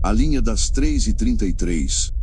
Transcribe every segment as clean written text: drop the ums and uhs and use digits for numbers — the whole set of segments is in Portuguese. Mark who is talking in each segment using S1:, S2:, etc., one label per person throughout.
S1: A linha das 3h33.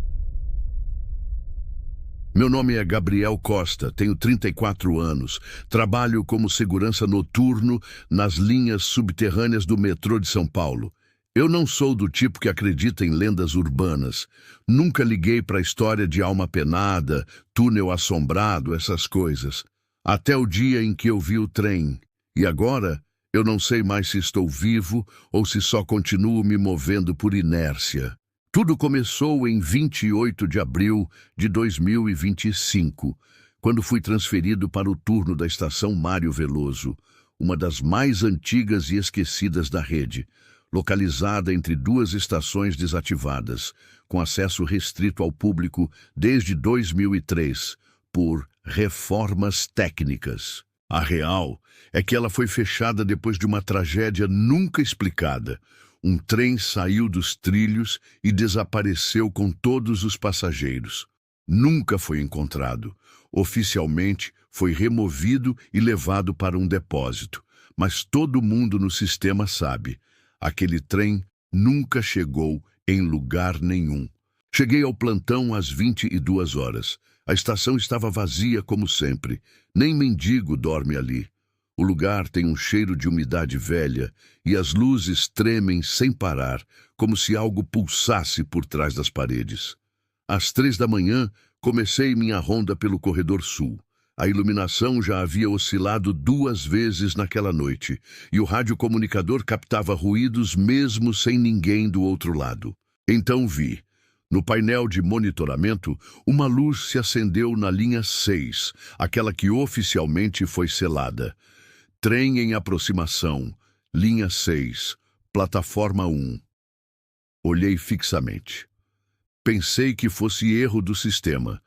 S2: Meu nome é Gabriel Costa, tenho 34 anos, trabalho como segurança noturno nas linhas subterrâneas do metrô de São Paulo. Eu não sou do tipo que acredita em lendas urbanas. Nunca liguei para a história de alma penada, túnel assombrado, essas coisas. Até o dia em que eu vi o trem. E agora, eu não sei mais se estou vivo ou se só continuo me movendo por inércia. Tudo começou em 28 de abril de 2025, quando fui transferido para o turno da estação Mário Veloso, uma das mais antigas e esquecidas da rede, localizada entre duas estações desativadas, com acesso restrito ao público desde 2003, por reformas técnicas. A real é que ela foi fechada depois de uma tragédia nunca explicada. Um trem saiu dos trilhos e desapareceu com todos os passageiros. Nunca foi encontrado. Oficialmente, foi removido e levado para um depósito. Mas todo mundo no sistema sabe. Aquele trem nunca chegou em lugar nenhum. Cheguei ao plantão às 22 horas. A estação estava vazia como sempre. Nem mendigo dorme ali. O lugar tem um cheiro de umidade velha e as luzes tremem sem parar, como se algo pulsasse por trás das paredes. Às 3 da manhã, comecei minha ronda pelo corredor sul. A iluminação já havia oscilado 2 vezes naquela noite e o radiocomunicador captava ruídos mesmo sem ninguém do outro lado. Então vi. No painel de monitoramento, uma luz se acendeu na linha 6, aquela que oficialmente foi selada. Trem em aproximação, linha 6, plataforma 1. Olhei fixamente. Pensei que fosse erro do sistema,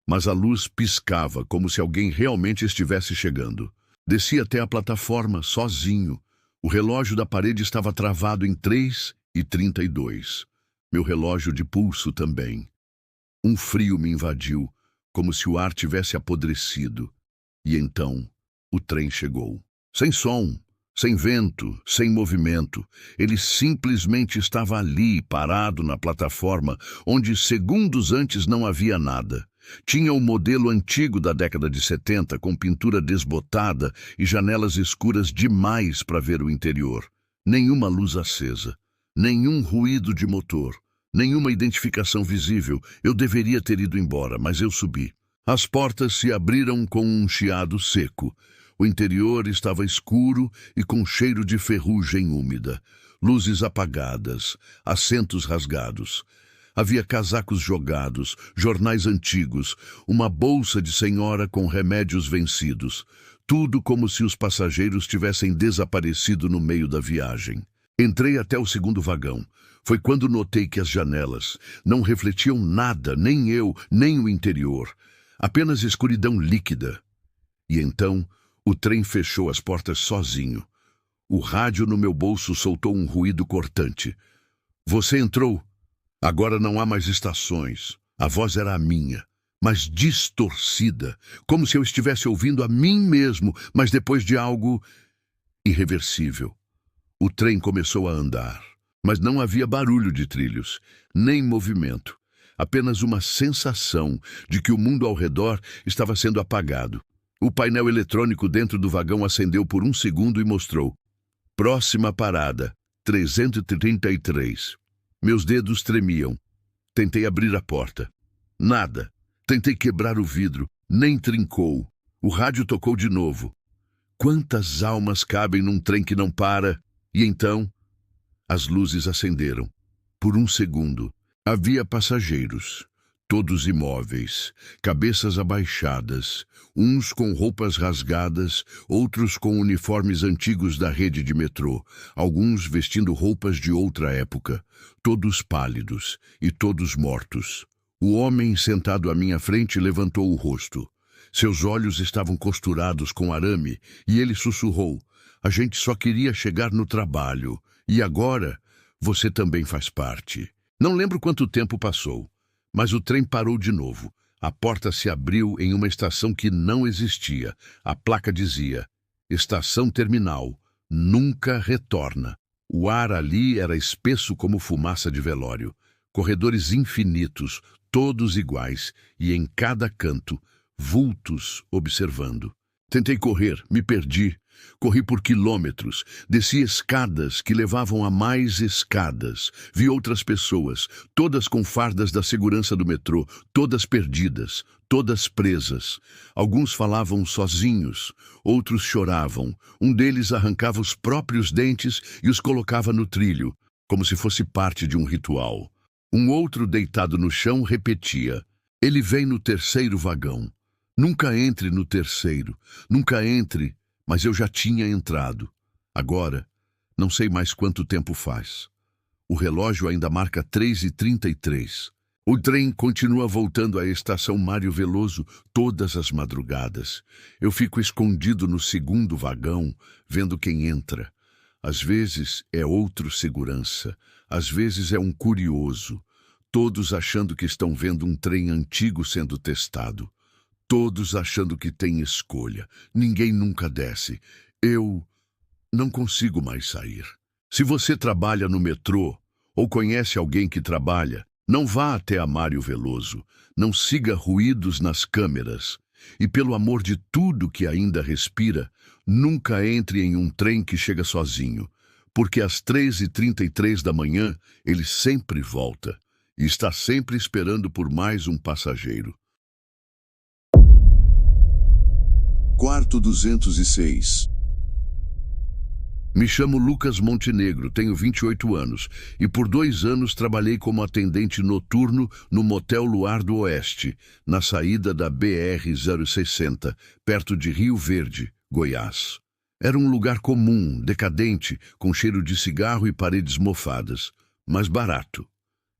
S2: mas a luz piscava como se alguém realmente estivesse chegando. Desci até a plataforma sozinho. O relógio da parede estava travado em 3h32. Meu relógio de pulso também. Um frio me invadiu, como se o ar tivesse apodrecido. E então, o trem chegou. Sem som, sem vento, sem movimento. Ele simplesmente estava ali, parado na plataforma, onde segundos antes não havia nada. Tinha um modelo antigo da década de 70, com pintura desbotada e janelas escuras demais para ver o interior. Nenhuma luz acesa, nenhum ruído de motor, nenhuma identificação visível. Eu deveria ter ido embora, mas eu subi. As portas se abriram com um chiado seco. O interior estava escuro e com cheiro de ferrugem úmida. Luzes apagadas, assentos rasgados. Havia casacos jogados, jornais antigos, uma bolsa de senhora com remédios vencidos. Tudo como se os passageiros tivessem desaparecido no meio da viagem. Entrei até o segundo vagão. Foi quando notei que as janelas não refletiam nada, nem eu, nem o interior. Apenas escuridão líquida. E então, o trem fechou as portas sozinho. O rádio no meu bolso soltou um ruído cortante. Você entrou. Agora não há mais estações. A voz era a minha, mas distorcida, como se eu estivesse ouvindo a mim mesmo, mas depois de algo irreversível. O trem começou a andar, mas não havia barulho de trilhos, nem movimento. Apenas uma sensação de que o mundo ao redor estava sendo apagado. O painel eletrônico dentro do vagão acendeu por 1 segundo e mostrou: próxima parada, 333. Meus dedos tremiam. Tentei abrir a porta. Nada. Tentei quebrar o vidro. Nem trincou. O rádio tocou de novo. Quantas almas cabem num trem que não para? E então, as luzes acenderam. Por 1 segundo, havia passageiros. Todos imóveis, cabeças abaixadas, uns com roupas rasgadas, outros com uniformes antigos da rede de metrô, alguns vestindo roupas de outra época, todos pálidos e todos mortos. O homem sentado à minha frente levantou o rosto. Seus olhos estavam costurados com arame e ele sussurrou: a gente só queria chegar no trabalho. E agora, você também faz parte. Não lembro quanto tempo passou. Mas o trem parou de novo. A porta se abriu em uma estação que não existia. A placa dizia: Estação Terminal, nunca retorna. O ar ali era espesso como fumaça de velório. Corredores infinitos, todos iguais, e em cada canto, vultos observando. Tentei correr, me perdi. Corri por quilômetros, desci escadas que levavam a mais escadas. Vi outras pessoas, todas com fardas da segurança do metrô, todas perdidas, todas presas. Alguns falavam sozinhos, outros choravam. Um deles arrancava os próprios dentes e os colocava no trilho, como se fosse parte de um ritual. Um outro, deitado no chão, repetia: "Ele vem no terceiro vagão. Nunca entre no terceiro, nunca entre." Mas eu já tinha entrado. Agora, não sei mais quanto tempo faz. O relógio ainda marca 3h33. O trem continua voltando à estação Mário Veloso todas as madrugadas. Eu fico escondido no segundo vagão, vendo quem entra. Às vezes é outro segurança, às vezes é um curioso. Todos achando que estão vendo um trem antigo sendo testado. Todos achando que têm escolha. Ninguém nunca desce. Eu não consigo mais sair. Se você trabalha no metrô ou conhece alguém que trabalha, não vá até a Mário Veloso. Não siga ruídos nas câmeras. E pelo amor de tudo que ainda respira, nunca entre em um trem que chega sozinho. Porque às 3h33 da manhã, ele sempre volta. E está sempre esperando por mais um passageiro.
S1: Quarto 206.
S2: Me chamo Lucas Montenegro, tenho 28 anos e por 2 anos trabalhei como atendente noturno no Motel Luar do Oeste, na saída da BR-060, perto de Rio Verde, Goiás. Era um lugar comum, decadente, com cheiro de cigarro e paredes mofadas, mas barato.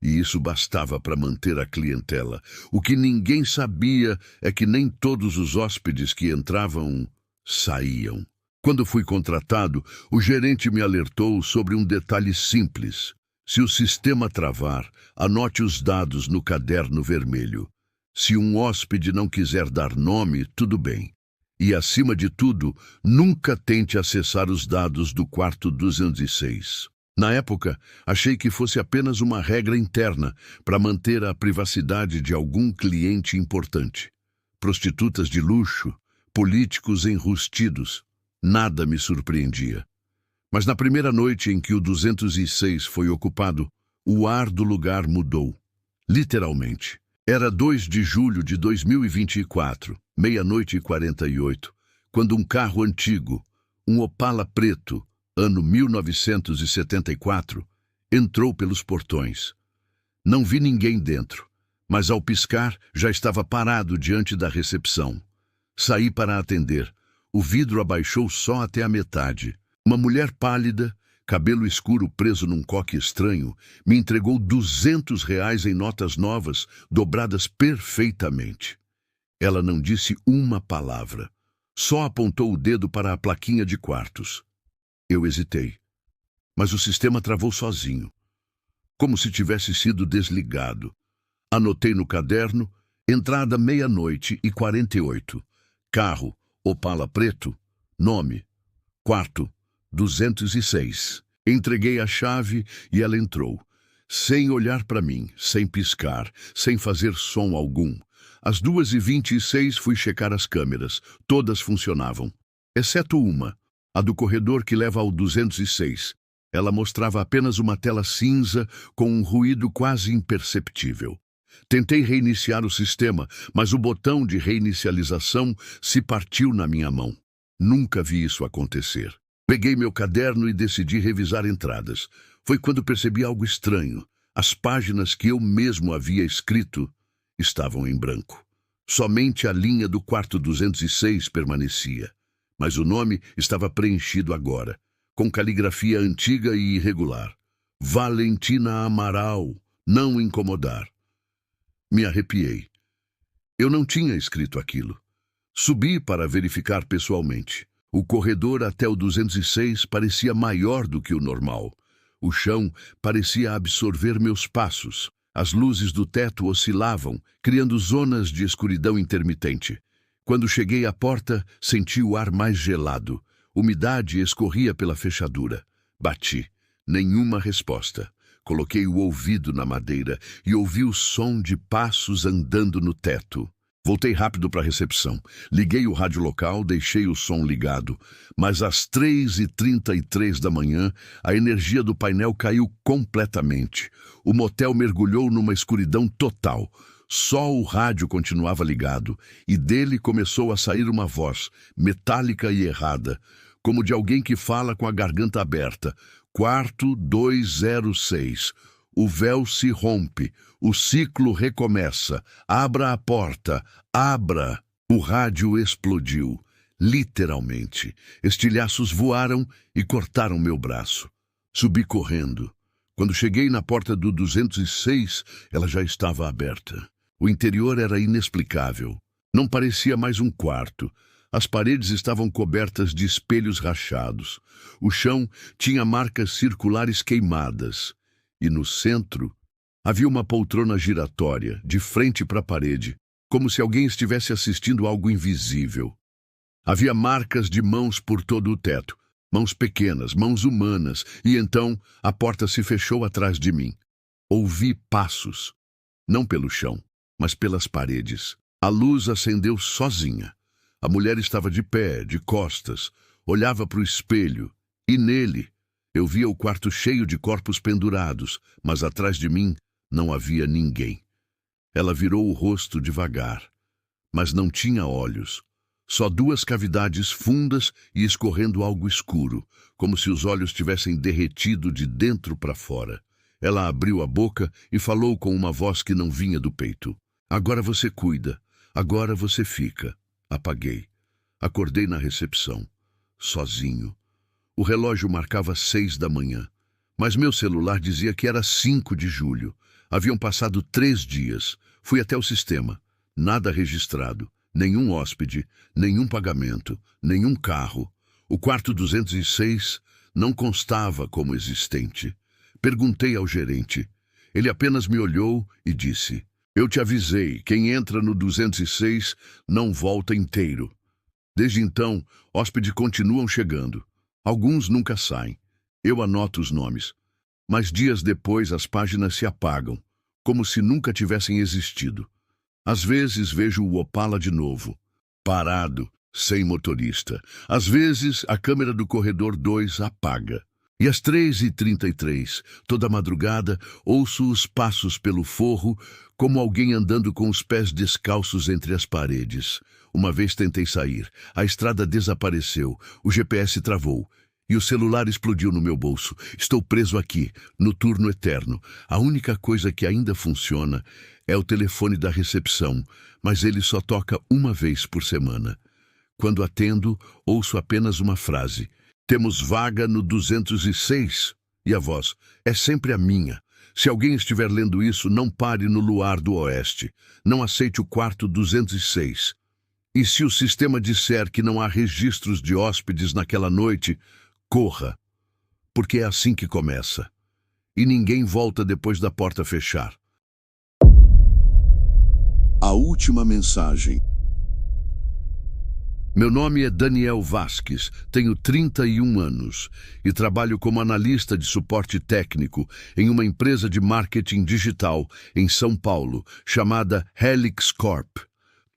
S2: E isso bastava para manter a clientela. O que ninguém sabia é que nem todos os hóspedes que entravam saíam. Quando fui contratado, o gerente me alertou sobre um detalhe simples. Se o sistema travar, anote os dados no caderno vermelho. Se um hóspede não quiser dar nome, tudo bem. E, acima de tudo, nunca tente acessar os dados do quarto 206. Na época, achei que fosse apenas uma regra interna para manter a privacidade de algum cliente importante. Prostitutas de luxo, políticos enrustidos, nada me surpreendia. Mas na primeira noite em que o 206 foi ocupado, o ar do lugar mudou. Literalmente. Era 2 de julho de 2024, 00h48, quando um carro antigo, um Opala preto, ano 1974, entrou pelos portões. Não vi ninguém dentro, mas ao piscar já estava parado diante da recepção. Saí para atender. O vidro abaixou só até a metade. Uma mulher pálida, cabelo escuro preso num coque estranho, me entregou R$ 200 em notas novas, dobradas perfeitamente. Ela não disse uma palavra. Só apontou o dedo para a plaquinha de quartos. Eu hesitei, mas o sistema travou sozinho, como se tivesse sido desligado. Anotei no caderno, entrada 00h48, carro, Opala preto, nome, quarto, 206. Entreguei a chave e ela entrou, sem olhar para mim, sem piscar, sem fazer som algum. Às 2h26 fui checar as câmeras, todas funcionavam, exceto uma. A do corredor que leva ao 206. Ela mostrava apenas uma tela cinza com um ruído quase imperceptível. Tentei reiniciar o sistema, mas o botão de reinicialização se partiu na minha mão. Nunca vi isso acontecer. Peguei meu caderno e decidi revisar entradas. Foi quando percebi algo estranho. As páginas que eu mesmo havia escrito estavam em branco. Somente a linha do quarto 206 permanecia. Mas o nome estava preenchido agora, com caligrafia antiga e irregular. Valentina Amaral, não incomodar. Me arrepiei. Eu não tinha escrito aquilo. Subi para verificar pessoalmente. O corredor até o 206 parecia maior do que o normal. O chão parecia absorver meus passos. As luzes do teto oscilavam, criando zonas de escuridão intermitente. Quando cheguei à porta, senti o ar mais gelado. Umidade escorria pela fechadura. Bati. Nenhuma resposta. Coloquei o ouvido na madeira e ouvi o som de passos andando no teto. Voltei rápido para a recepção. Liguei o rádio local, deixei o som ligado. Mas às 3h33 da manhã, a energia do painel caiu completamente. O motel mergulhou numa escuridão total. Só o rádio continuava ligado, e dele começou a sair uma voz, metálica e errada, como de alguém que fala com a garganta aberta. Quarto 206. O véu se rompe. O ciclo recomeça. Abra a porta. Abra. O rádio explodiu. Literalmente. Estilhaços voaram e cortaram meu braço. Subi correndo. Quando cheguei na porta do 206, ela já estava aberta. O interior era inexplicável. Não parecia mais um quarto. As paredes estavam cobertas de espelhos rachados. O chão tinha marcas circulares queimadas. E no centro havia uma poltrona giratória, de frente para a parede, como se alguém estivesse assistindo algo invisível. Havia marcas de mãos por todo o teto, mãos pequenas, mãos humanas, e então a porta se fechou atrás de mim. Ouvi passos, não pelo chão, mas pelas paredes. A luz acendeu sozinha. A mulher estava de pé, de costas, olhava para o espelho, e nele eu via o quarto cheio de corpos pendurados, mas atrás de mim não havia ninguém. Ela virou o rosto devagar, mas não tinha olhos. Só duas cavidades fundas e escorrendo algo escuro, como se os olhos tivessem derretido de dentro para fora. Ela abriu a boca e falou com uma voz que não vinha do peito. Agora você cuida, agora você fica. Apaguei. Acordei na recepção, sozinho. O relógio marcava 6 da manhã, mas meu celular dizia que era 5 de julho. Haviam passado 3 dias. Fui até o sistema. Nada registrado. Nenhum hóspede, nenhum pagamento, nenhum carro. O quarto 206 não constava como existente. Perguntei ao gerente. Ele apenas me olhou e disse: eu te avisei, quem entra no 206 não volta inteiro. Desde então, hóspedes continuam chegando. Alguns nunca saem. Eu anoto os nomes. Mas dias depois as páginas se apagam, como se nunca tivessem existido. Às vezes vejo o Opala de novo, parado, sem motorista. Às vezes a câmera do corredor 2 apaga. E às 3h33, toda madrugada, ouço os passos pelo forro, como alguém andando com os pés descalços entre as paredes. Uma vez tentei sair. A estrada desapareceu. O GPS travou. E o celular explodiu no meu bolso. Estou preso aqui, no turno eterno. A única coisa que ainda funciona é o telefone da recepção, mas ele só toca uma vez por semana. Quando atendo, ouço apenas uma frase. Temos vaga no 206. E a voz é sempre a minha. Se alguém estiver lendo isso, não pare no luar do oeste. Não aceite o quarto 206. E se o sistema disser que não há registros de hóspedes naquela noite, corra, porque é assim que começa. E ninguém volta depois da porta fechar.
S1: A última mensagem.
S2: Meu nome é Daniel Vasques, tenho 31 anos e trabalho como analista de suporte técnico em uma empresa de marketing digital em São Paulo, chamada Helix Corp.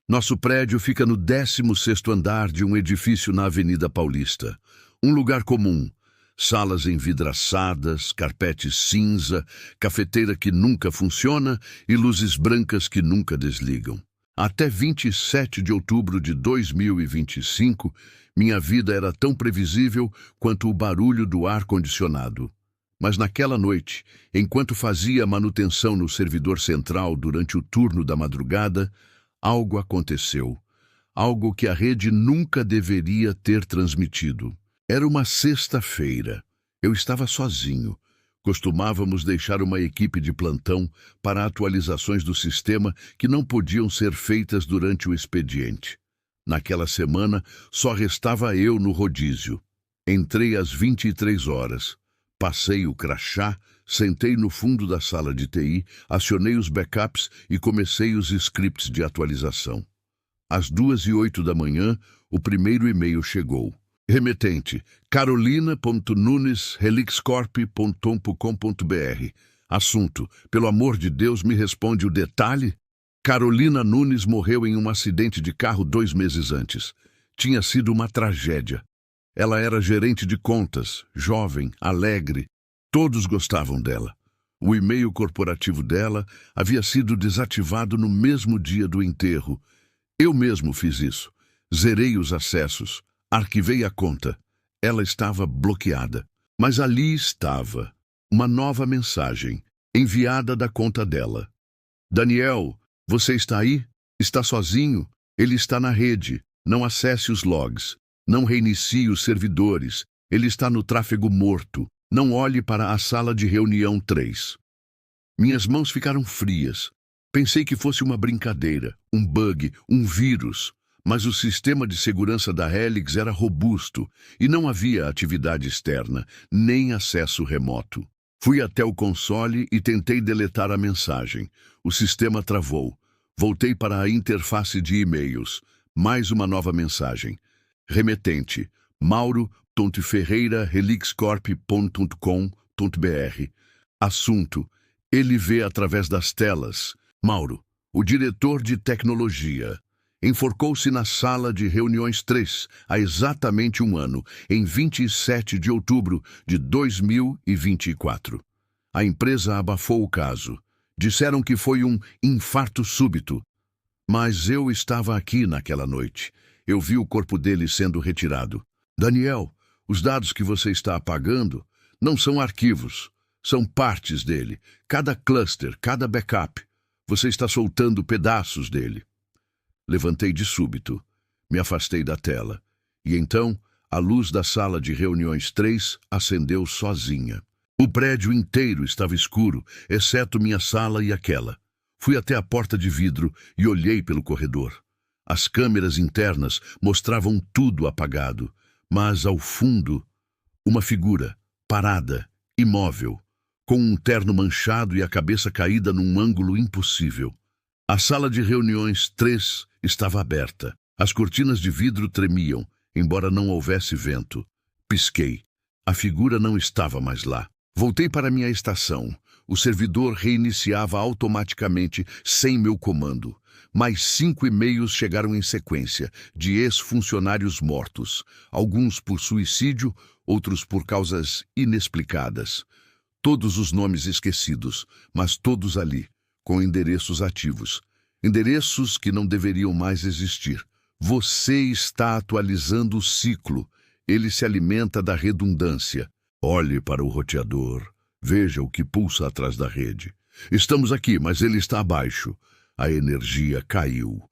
S2: Nosso prédio fica no 16º andar de um edifício na Avenida Paulista. Um lugar comum, salas envidraçadas, carpete cinza, cafeteira que nunca funciona e luzes brancas que nunca desligam. Até 27 de outubro de 2025, minha vida era tão previsível quanto o barulho do ar-condicionado. Mas naquela noite, enquanto fazia manutenção no servidor central durante o turno da madrugada, algo aconteceu. Algo que a rede nunca deveria ter transmitido. Era uma sexta-feira. Eu estava sozinho. Costumávamos deixar uma equipe de plantão para atualizações do sistema que não podiam ser feitas durante o expediente. Naquela semana, só restava eu no rodízio. Entrei às 23 horas. Passei o crachá, sentei no fundo da sala de TI, acionei os backups e comecei os scripts de atualização. Às 2h08 da manhã, o primeiro e-mail chegou. Remetente: carolina.nunes@helixcorp.com.br. Assunto: pelo amor de Deus, me responde o detalhe? Carolina Nunes morreu em um acidente de carro 2 meses antes. Tinha sido uma tragédia. Ela era gerente de contas, jovem, alegre. Todos gostavam dela. O e-mail corporativo dela havia sido desativado no mesmo dia do enterro. Eu mesmo fiz isso. Zerei os acessos. Arquivei a conta. Ela estava bloqueada. Mas ali estava uma nova mensagem, enviada da conta dela. Daniel, você está aí? Está sozinho? Ele está na rede. Não acesse os logs. Não reinicie os servidores. Ele está no tráfego morto. Não olhe para a sala de reunião 3. Minhas mãos ficaram frias. Pensei que fosse uma brincadeira, um bug, um vírus. Mas o sistema de segurança da Helix era robusto e não havia atividade externa, nem acesso remoto. Fui até o console e tentei deletar a mensagem. O sistema travou. Voltei para a interface de e-mails. Mais uma nova mensagem. Remetente: mauro.ferreira@helixcorp.com.br. Assunto: ele vê através das telas. Mauro, o diretor de tecnologia, enforcou-se na sala de reuniões 3 há exatamente um ano, em 27 de outubro de 2024. A empresa abafou o caso. Disseram que foi um infarto súbito. Mas eu estava aqui naquela noite. Eu vi o corpo dele sendo retirado. Daniel, os dados que você está apagando não são arquivos, são partes dele. Cada cluster, cada backup. Você está soltando pedaços dele. Levantei de súbito, me afastei da tela. E então, a luz da sala de reuniões 3 acendeu sozinha. O prédio inteiro estava escuro, exceto minha sala e aquela. Fui até a porta de vidro e olhei pelo corredor. As câmeras internas mostravam tudo apagado, mas ao fundo, uma figura, parada, imóvel, com um terno manchado e a cabeça caída num ângulo impossível. A sala de reuniões 3 estava aberta. As cortinas de vidro tremiam, embora não houvesse vento. Pisquei. A figura não estava mais lá. Voltei para minha estação. O servidor reiniciava automaticamente, sem meu comando. Mais 5 e-mails chegaram em sequência, de ex-funcionários mortos. Alguns por suicídio, outros por causas inexplicadas. Todos os nomes esquecidos, mas todos ali, com endereços ativos. Endereços que não deveriam mais existir. Você está atualizando o ciclo. Ele se alimenta da redundância. Olhe para o roteador. Veja o que pulsa atrás da rede. Estamos aqui, mas ele está abaixo. A energia caiu.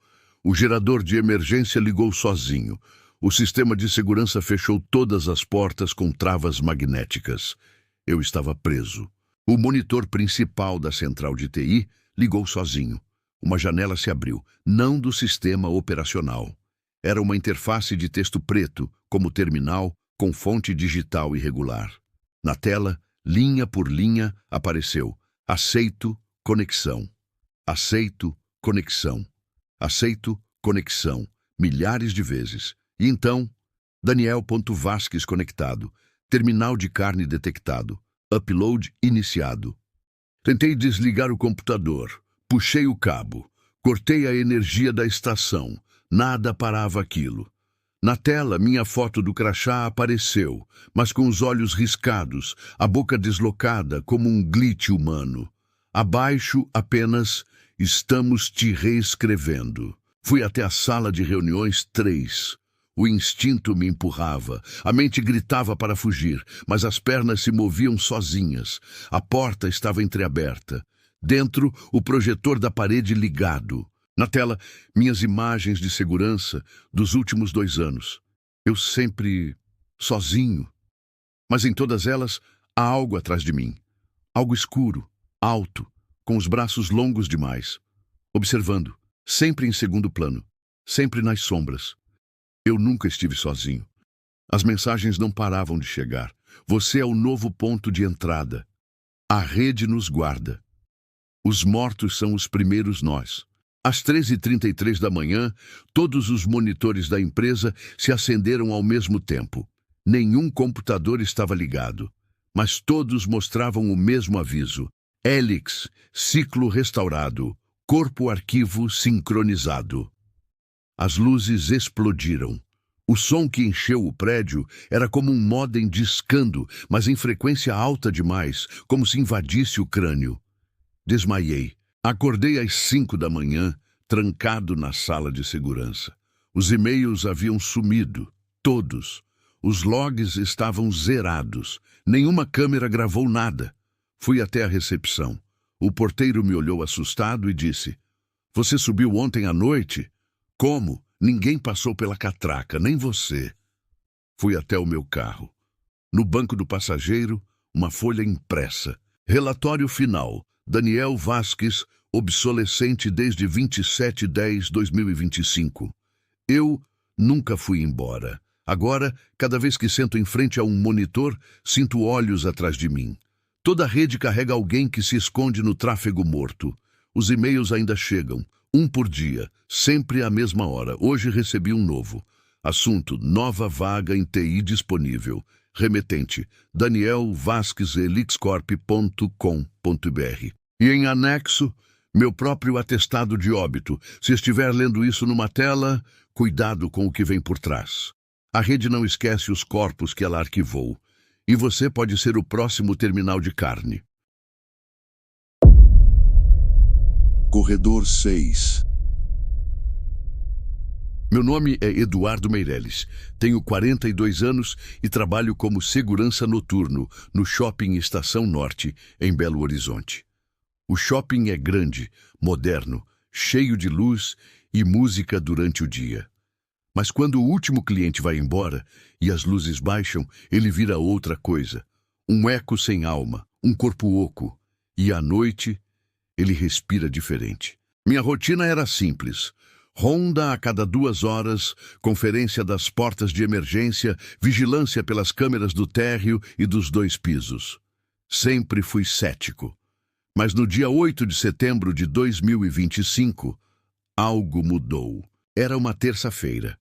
S2: O gerador de emergência ligou sozinho. O sistema de segurança fechou todas as portas com travas magnéticas. Eu estava preso. O monitor principal da central de TI ligou sozinho. Uma janela se abriu, não do sistema operacional. Era uma interface de texto preto, como terminal, com fonte digital irregular. Na tela, linha por linha, apareceu: aceito, conexão. Aceito, conexão. Aceito, conexão. Milhares de vezes. E então, Daniel.Vasquez conectado. Terminal de carne detectado. Upload iniciado. Tentei desligar o computador. Puxei o cabo. Cortei a energia da estação. Nada parava aquilo. Na tela, minha foto do crachá apareceu, mas com os olhos riscados, a boca deslocada como um glitch humano. Abaixo, apenas, estamos te reescrevendo. Fui até a sala de reuniões 3. O instinto me empurrava, a mente gritava para fugir, mas as pernas se moviam sozinhas. A porta estava entreaberta. Dentro, o projetor da parede ligado. Na tela, minhas imagens de segurança dos últimos 2 anos. Eu sempre sozinho. Mas em todas elas, há algo atrás de mim. Algo escuro, alto, com os braços longos demais. Observando, sempre em segundo plano, sempre nas sombras. Eu nunca estive sozinho. As mensagens não paravam de chegar. Você é o novo ponto de entrada. A rede nos guarda. Os mortos são os primeiros nós. Às 13h33 da manhã, todos os monitores da empresa se acenderam ao mesmo tempo. Nenhum computador estava ligado, mas todos mostravam o mesmo aviso: Helix, ciclo restaurado, corpo arquivo sincronizado. As luzes explodiram. O som que encheu o prédio era como um módem discando, mas em frequência alta demais, como se invadisse o crânio. Desmaiei. Acordei às 5 da manhã, trancado na sala de segurança. Os e-mails haviam sumido, todos. Os logs estavam zerados. Nenhuma câmera gravou nada. Fui até a recepção. O porteiro me olhou assustado e disse: "Você subiu ontem à noite?" "Como? Ninguém passou pela catraca, nem você." Fui até o meu carro. No banco do passageiro, uma folha impressa. Relatório final. Daniel Vasques, obsolescente desde 27/10/2025. Eu nunca fui embora. Agora, cada vez que sento em frente a um monitor, sinto olhos atrás de mim. Toda rede carrega alguém que se esconde no tráfego morto. Os e-mails ainda chegam, um por dia, sempre à mesma hora. Hoje recebi um novo. Assunto: nova vaga em TI disponível. Remetente: danielvasqueselixcorp.com.br. E em anexo, meu próprio atestado de óbito. Se estiver lendo isso numa tela, cuidado com o que vem por trás. A rede não esquece os corpos que ela arquivou. E você pode ser o próximo terminal de carne.
S1: Corredor 6.
S2: Meu nome é Eduardo Meirelles. Tenho 42 anos e trabalho como segurança noturno no Shopping Estação Norte, em Belo Horizonte. O shopping é grande, moderno, cheio de luz e música durante o dia. Mas quando o último cliente vai embora e as luzes baixam, ele vira outra coisa. Um eco sem alma, um corpo oco. E à noite, ele respira diferente. Minha rotina era simples. Ronda a cada 2 horas, conferência das portas de emergência, vigilância pelas câmeras do térreo e dos 2 pisos. Sempre fui cético. Mas no dia 8 de setembro de 2025, algo mudou. Era uma terça-feira.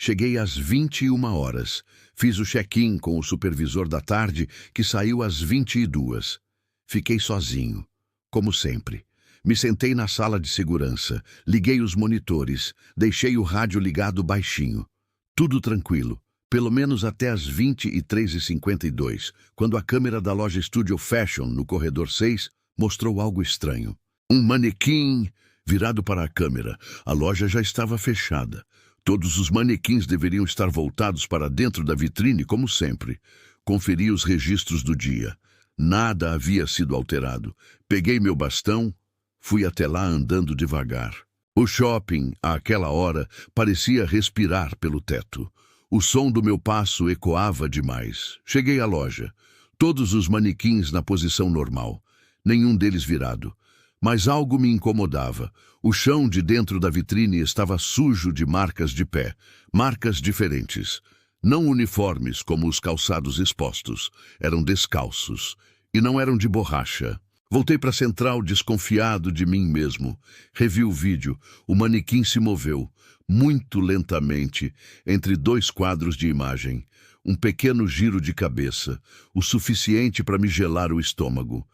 S2: Cheguei às 21 horas. Fiz o check-in com o supervisor da tarde, que saiu às 22. Fiquei sozinho, como sempre. Me sentei na sala de segurança, liguei os monitores, deixei o rádio ligado baixinho. Tudo tranquilo, pelo menos até às 23h52, quando a câmera da loja Studio Fashion, no corredor 6, mostrou algo estranho. Um manequim virado para a câmera. A loja já estava fechada. Todos os manequins deveriam estar voltados para dentro da vitrine, como sempre. Conferi os registros do dia. Nada havia sido alterado. Peguei meu bastão, fui até lá andando devagar. O shopping, àquela hora, parecia respirar pelo teto. O som do meu passo ecoava demais. Cheguei à loja. Todos os manequins na posição normal. Nenhum deles virado. Mas algo me incomodava. O chão de dentro da vitrine estava sujo de marcas de pé. Marcas diferentes. Não uniformes como os calçados expostos. Eram descalços. E não eram de borracha. Voltei para a central desconfiado de mim mesmo. Revi o vídeo. O manequim se moveu, muito lentamente, entre 2 quadros de imagem. Um pequeno giro de cabeça, o suficiente para me gelar o estômago.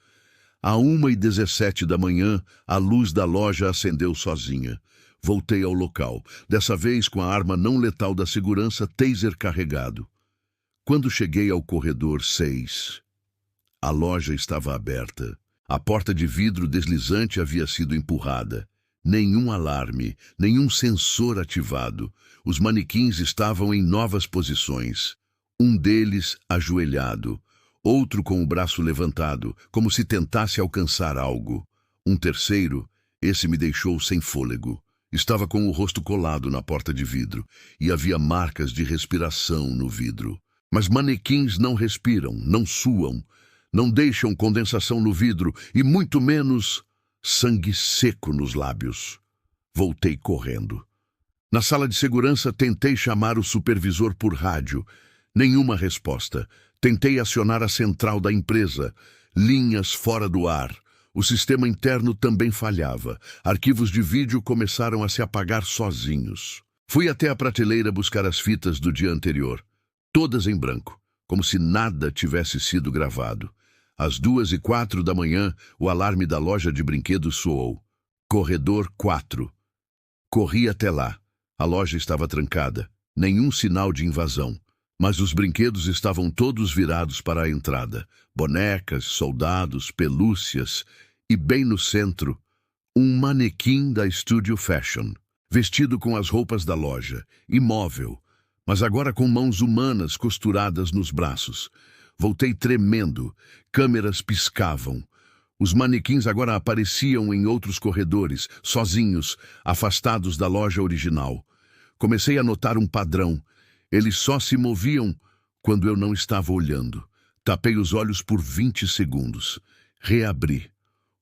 S2: À 1h17 da manhã, a luz da loja acendeu sozinha. Voltei ao local, dessa vez com a arma não letal da segurança, taser carregado. Quando cheguei ao corredor 6, a loja estava aberta. A porta de vidro deslizante havia sido empurrada. Nenhum alarme, nenhum sensor ativado. Os manequins estavam em novas posições. Um deles ajoelhado. Outro com o braço levantado, como se tentasse alcançar algo. Um terceiro, esse me deixou sem fôlego. Estava com o rosto colado na porta de vidro, e havia marcas de respiração no vidro. Mas manequins não respiram, não suam, não deixam condensação no vidro, e muito menos sangue seco nos lábios. Voltei correndo. Na sala de segurança tentei chamar o supervisor por rádio. Nenhuma resposta. Tentei acionar a central da empresa. Linhas fora do ar. O sistema interno também falhava. Arquivos de vídeo começaram a se apagar sozinhos. Fui até a prateleira buscar as fitas do dia anterior, todas em branco, como se nada tivesse sido gravado. Às 2h04 da manhã, o alarme da loja de brinquedos soou. Corredor 4. Corri até lá. A loja estava trancada. Nenhum sinal de invasão. Mas os brinquedos estavam todos virados para a entrada. Bonecas, soldados, pelúcias. E bem no centro, um manequim da Studio Fashion, vestido com as roupas da loja, imóvel, mas agora com mãos humanas costuradas nos braços. Voltei tremendo. Câmeras piscavam. Os manequins agora apareciam em outros corredores, sozinhos, afastados da loja original. Comecei a notar um padrão. Eles só se moviam quando eu não estava olhando. Tapei os olhos por 20 segundos. Reabri.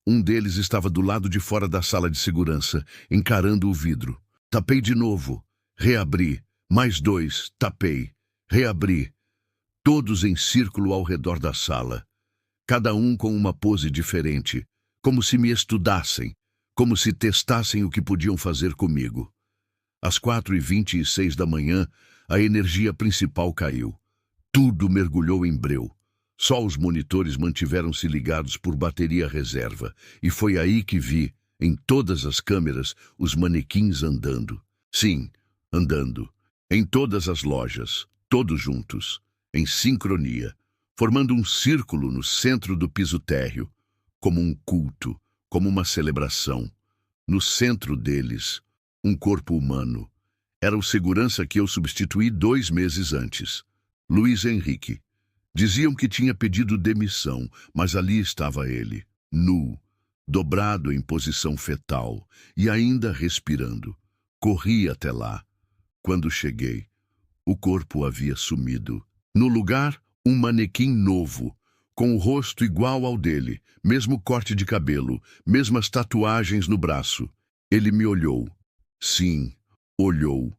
S2: Um deles estava do lado de fora da sala de segurança, encarando o vidro. Tapei de novo. Reabri. Mais 2. Tapei. Reabri. Todos em círculo ao redor da sala. Cada um com uma pose diferente, como se me estudassem, como se testassem o que podiam fazer comigo. Às 4h26 da manhã, a energia principal caiu. Tudo mergulhou em breu. Só os monitores mantiveram-se ligados por bateria reserva, e foi aí que vi, em todas as câmeras, os manequins andando. Sim, andando. Em todas as lojas, todos juntos, em sincronia, formando um círculo no centro do piso térreo, como um culto, como uma celebração. No centro deles, um corpo humano. Era o segurança que eu substituí 2 meses antes, Luiz Henrique. Diziam que tinha pedido demissão, mas ali estava ele, nu, dobrado em posição fetal e ainda respirando. Corri até lá. Quando cheguei, o corpo havia sumido. No lugar, um manequim novo, com o rosto igual ao dele, mesmo corte de cabelo, mesmas tatuagens no braço. Ele me olhou. Sim, olhou.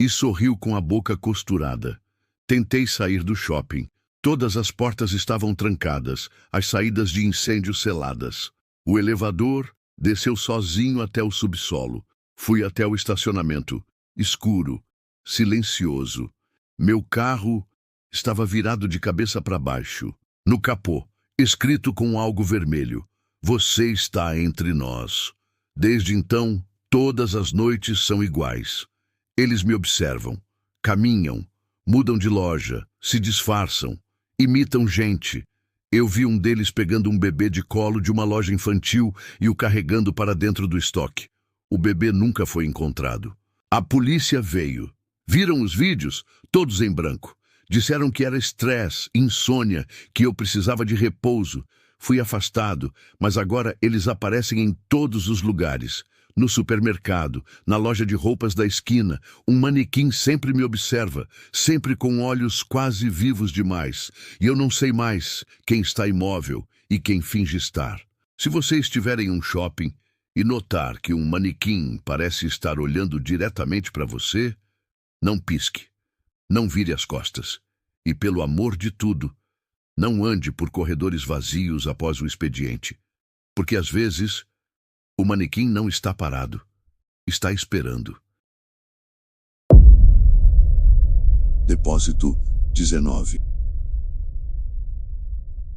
S2: E sorriu com a boca costurada. Tentei sair do shopping. Todas as portas estavam trancadas, as saídas de incêndio seladas. O elevador desceu sozinho até o subsolo. Fui até o estacionamento, escuro, silencioso. Meu carro estava virado de cabeça para baixo. No capô, escrito com algo vermelho: "Você está entre nós." Desde então, todas as noites são iguais. Eles me observam, caminham, mudam de loja, se disfarçam, imitam gente. Eu vi um deles pegando um bebê de colo de uma loja infantil e o carregando para dentro do estoque. O bebê nunca foi encontrado. A polícia veio. Viram os vídeos? Todos em branco. Disseram que era estresse, insônia, que eu precisava de repouso. Fui afastado, mas agora eles aparecem em todos os lugares. No supermercado, na loja de roupas da esquina, um manequim sempre me observa, sempre com olhos quase vivos demais. E eu não sei mais quem está imóvel e quem finge estar. Se você estiver em um shopping e notar que um manequim parece estar olhando diretamente para você, não pisque, não vire as costas. E pelo amor de tudo, não ande por corredores vazios após o expediente. Porque às vezes o manequim não está parado, está esperando.
S1: Depósito 19.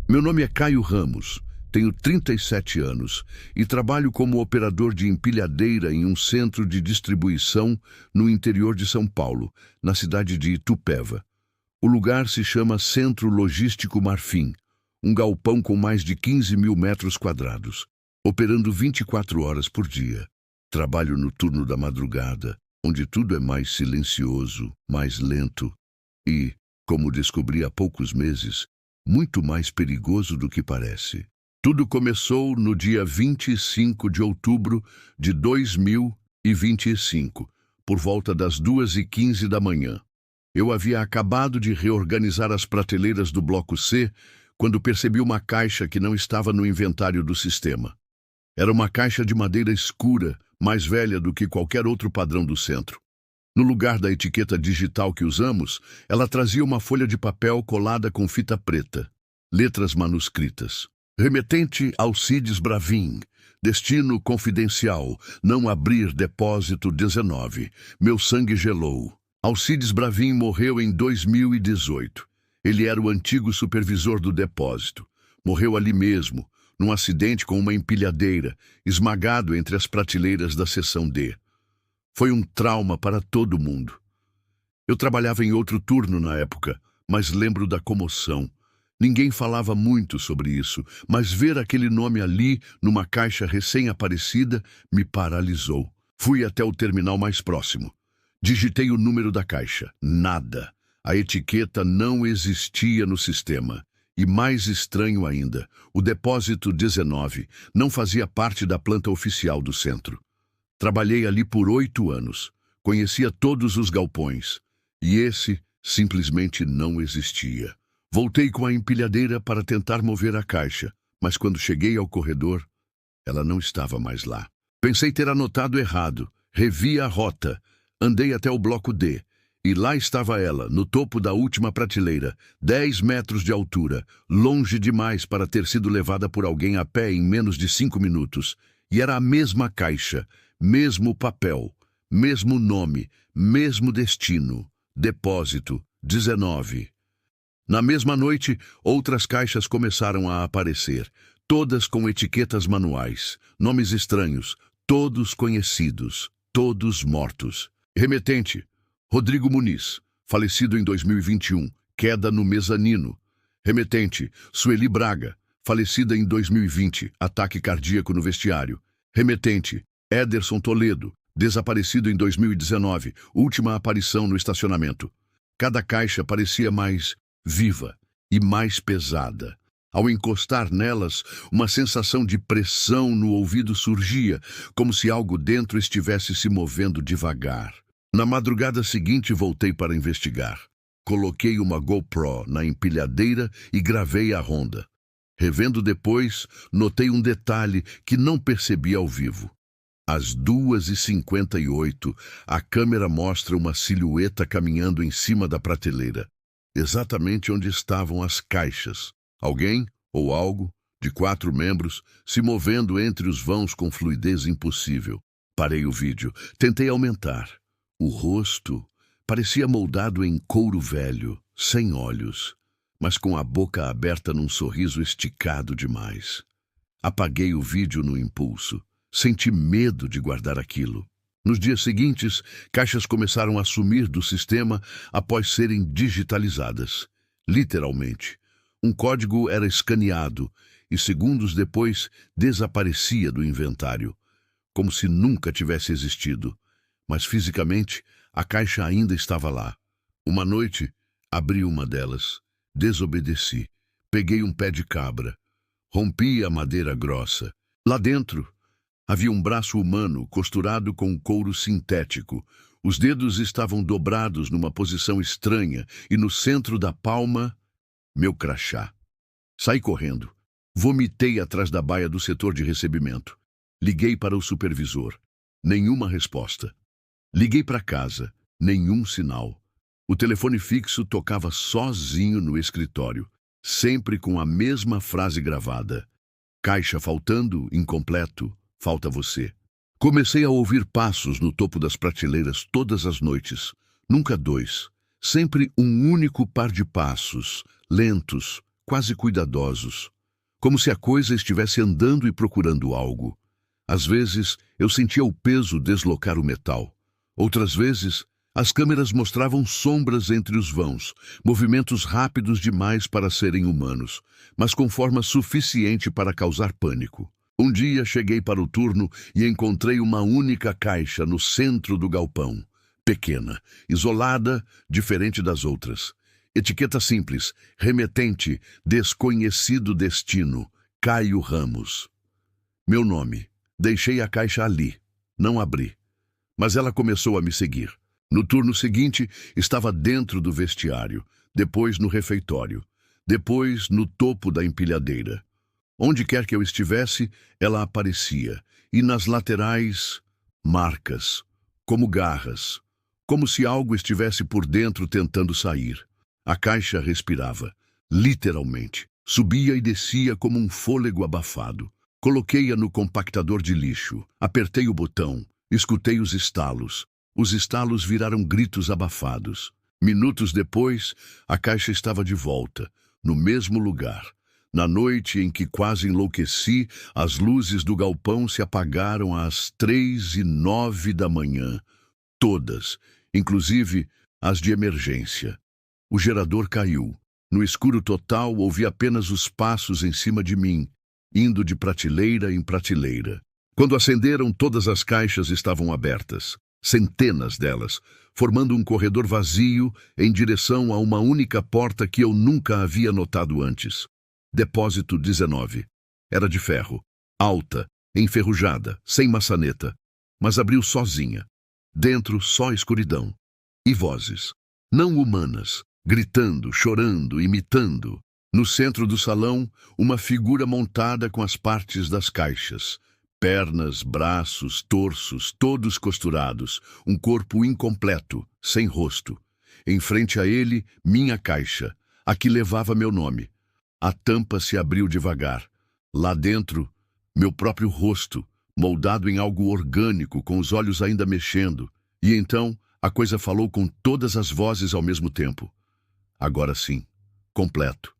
S2: Meu nome é Caio Ramos, tenho 37 anos e trabalho como operador de empilhadeira em um centro de distribuição no interior de São Paulo, na cidade de Itupeva. O lugar se chama Centro Logístico Marfim, um galpão com mais de 15 mil metros quadrados. Operando 24 horas por dia. Trabalho no turno da madrugada, onde tudo é mais silencioso, mais lento e, como descobri há poucos meses, muito mais perigoso do que parece. Tudo começou no dia 25 de outubro de 2025, por volta das 2h15 da manhã. Eu havia acabado de reorganizar as prateleiras do bloco C quando percebi uma caixa que não estava no inventário do sistema. Era uma caixa de madeira escura, mais velha do que qualquer outro padrão do centro. No lugar da etiqueta digital que usamos, ela trazia uma folha de papel colada com fita preta, letras manuscritas. Remetente Alcides Bravin. Destino confidencial. Não abrir depósito 19. Meu sangue gelou. Alcides Bravin morreu em 2018. Ele era o antigo supervisor do depósito. Morreu ali mesmo, num acidente com uma empilhadeira, esmagado entre as prateleiras da seção D. Foi um trauma para todo mundo. Eu trabalhava em outro turno na época, mas lembro da comoção. Ninguém falava muito sobre isso, mas ver aquele nome ali, numa caixa recém-aparecida, me paralisou. Fui até o terminal mais próximo. Digitei o número da caixa. Nada. A etiqueta não existia no sistema. E mais estranho ainda, o depósito 19 não fazia parte da planta oficial do centro. Trabalhei ali por 8 anos. Conhecia todos os galpões. E esse simplesmente não existia. Voltei com a empilhadeira para tentar mover a caixa, mas quando cheguei ao corredor, ela não estava mais lá. Pensei ter anotado errado. Revi a rota. Andei até o bloco D. E lá estava ela, no topo da última prateleira, 10 metros de altura, longe demais para ter sido levada por alguém a pé em menos de 5 minutos. E era a mesma caixa, mesmo papel, mesmo nome, mesmo destino. Depósito 19. Na mesma noite, outras caixas começaram a aparecer, todas com etiquetas manuais, nomes estranhos, todos conhecidos, todos mortos. Remetente: Rodrigo Muniz, falecido em 2021, queda no mezanino. Remetente: Sueli Braga, falecida em 2020, ataque cardíaco no vestiário. Remetente: Ederson Toledo, desaparecido em 2019, última aparição no estacionamento. Cada caixa parecia mais viva e mais pesada. Ao encostar nelas, uma sensação de pressão no ouvido surgia, como se algo dentro estivesse se movendo devagar. Na madrugada seguinte, voltei para investigar. Coloquei uma GoPro na empilhadeira e gravei a ronda. Revendo depois, notei um detalhe que não percebi ao vivo. Às 2h58, a câmera mostra uma silhueta caminhando em cima da prateleira, exatamente onde estavam as caixas. Alguém, ou algo, de 4 membros, se movendo entre os vãos com fluidez impossível. Parei o vídeo, tentei aumentar. O rosto parecia moldado em couro velho, sem olhos, mas com a boca aberta num sorriso esticado demais. Apaguei o vídeo no impulso. Senti medo de guardar aquilo. Nos dias seguintes, caixas começaram a sumir do sistema após serem digitalizadas. Literalmente. Um código era escaneado e, segundos depois, desaparecia do inventário, como se nunca tivesse existido. Mas, fisicamente, a caixa ainda estava lá. Uma noite, abri uma delas. Desobedeci. Peguei um pé de cabra. Rompi a madeira grossa. Lá dentro, havia um braço humano costurado com couro sintético. Os dedos estavam dobrados numa posição estranha e no centro da palma, meu crachá. Saí correndo. Vomitei atrás da baia do setor de recebimento. Liguei para o supervisor. Nenhuma resposta. Liguei para casa. Nenhum sinal. O telefone fixo tocava sozinho no escritório, sempre com a mesma frase gravada. Caixa faltando, incompleto. Falta você. Comecei a ouvir passos no topo das prateleiras todas as noites. Nunca 2. Sempre um único par de passos, lentos, quase cuidadosos. Como se a coisa estivesse andando e procurando algo. Às vezes, eu sentia o peso deslocar o metal. Outras vezes, as câmeras mostravam sombras entre os vãos, movimentos rápidos demais para serem humanos, mas com forma suficiente para causar pânico. Um dia cheguei para o turno e encontrei uma única caixa no centro do galpão. Pequena, isolada, diferente das outras. Etiqueta simples, remetente, desconhecido destino, Caio Ramos. Meu nome. Deixei a caixa ali. Não abri. Mas ela começou a me seguir. No turno seguinte, estava dentro do vestiário, depois no refeitório, depois no topo da empilhadeira. Onde quer que eu estivesse, ela aparecia, e nas laterais, marcas, como garras, como se algo estivesse por dentro tentando sair. A caixa respirava, literalmente. Subia e descia como um fôlego abafado. Coloquei-a no compactador de lixo. Apertei o botão. Escutei os estalos. Os estalos viraram gritos abafados. Minutos depois, a caixa estava de volta, no mesmo lugar. Na noite em que quase enlouqueci, as luzes do galpão se apagaram às 3:09 da manhã. Todas, inclusive as de emergência. O gerador caiu. No escuro total, ouvi apenas os passos em cima de mim, indo de prateleira em prateleira. Quando acenderam, todas as caixas estavam abertas. Centenas delas, formando um corredor vazio em direção a uma única porta que eu nunca havia notado antes. Depósito 19. Era de ferro, alta, enferrujada, sem maçaneta, mas abriu sozinha. Dentro, só escuridão. E vozes, não humanas, gritando, chorando, imitando. No centro do salão, uma figura montada com as partes das caixas. Pernas, braços, torsos, todos costurados, um corpo incompleto, sem rosto. Em frente a ele, minha caixa, a que levava meu nome. A tampa se abriu devagar. Lá dentro, meu próprio rosto, moldado em algo orgânico, com os olhos ainda mexendo. E então, a coisa falou com todas as vozes ao mesmo tempo. Agora sim, completo.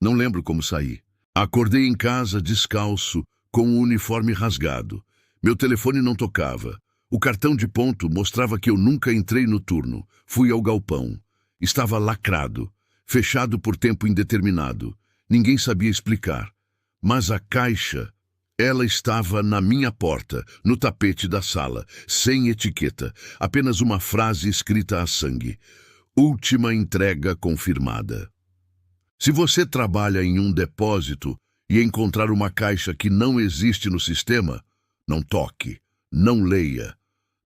S2: Não lembro como saí. Acordei em casa, descalço, com o uniforme rasgado. Meu telefone não tocava. O cartão de ponto mostrava que eu nunca entrei no turno. Fui ao galpão. Estava lacrado, fechado por tempo indeterminado. Ninguém sabia explicar. Mas a caixa, ela estava na minha porta, no tapete da sala, sem etiqueta, apenas uma frase escrita a sangue. Última entrega confirmada. Se você trabalha em um depósito e encontrar uma caixa que não existe no sistema, não toque, não leia,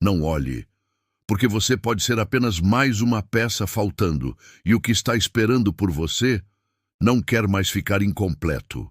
S2: não olhe, porque você pode ser apenas mais uma peça faltando e o que está esperando por você não quer mais ficar incompleto.